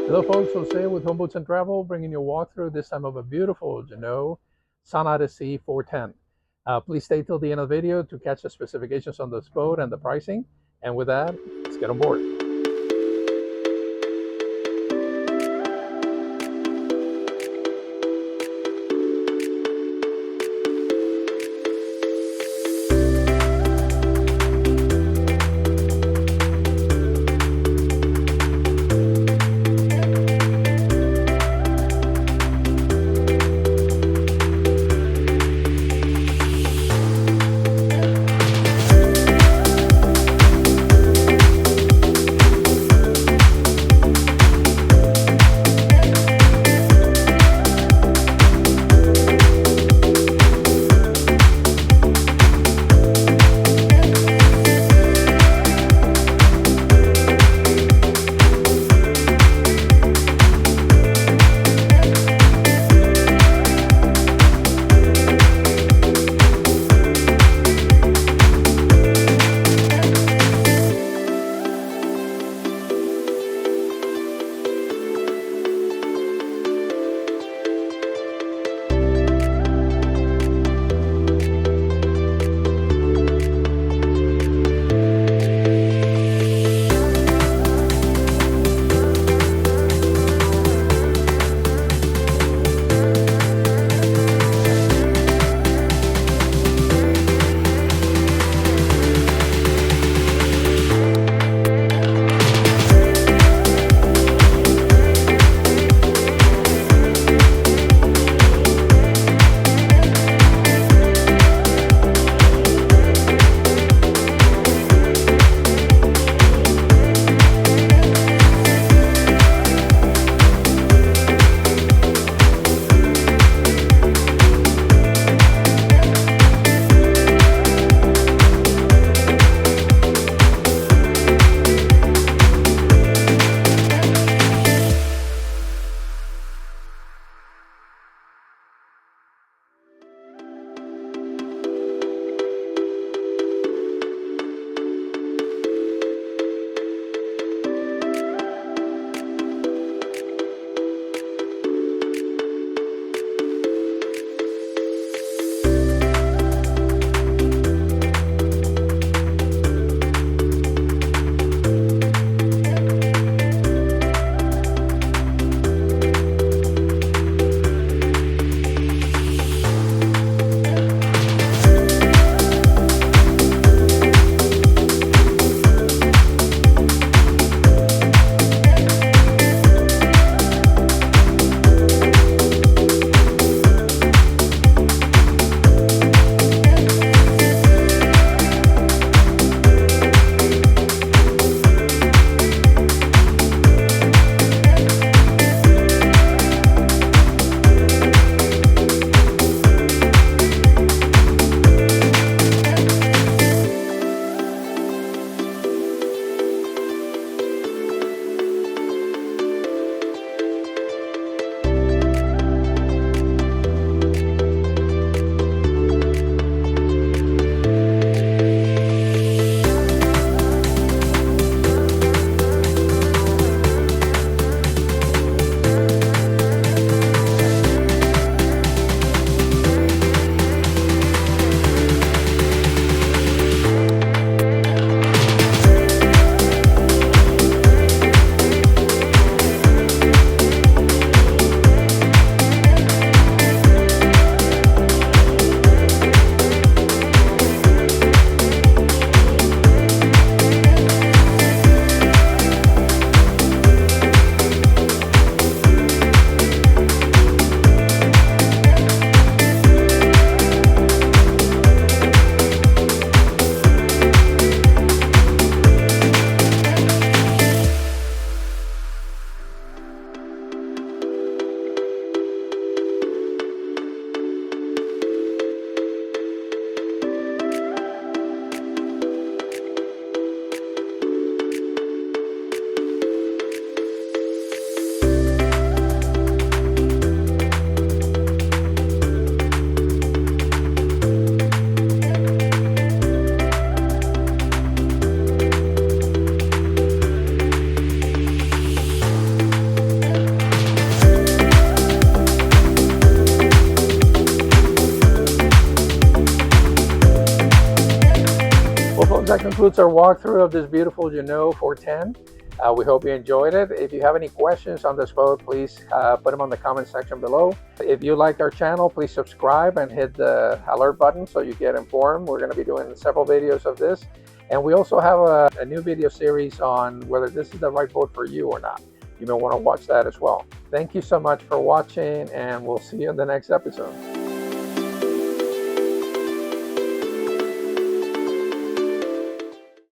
Hello folks, Jose with Homeboats and Travel, bringing you a walkthrough this time of a beautiful Jeanneau Sun Odyssey 410. Please stay till the end of the video to catch the specifications on this boat and the pricing. And with that, let's get on board. that concludes our walkthrough of this beautiful Jeanneau 410. We hope you enjoyed it. If you have any questions on this boat, please put them on the comment section below. If you liked our channel, please subscribe and hit the alert button so you get informed. We're going to be doing several videos of this. And we also have a new video series on whether this is the right boat for you or not. You may want to watch that as well. Thank you so much for watching, and we'll see you in the next episode.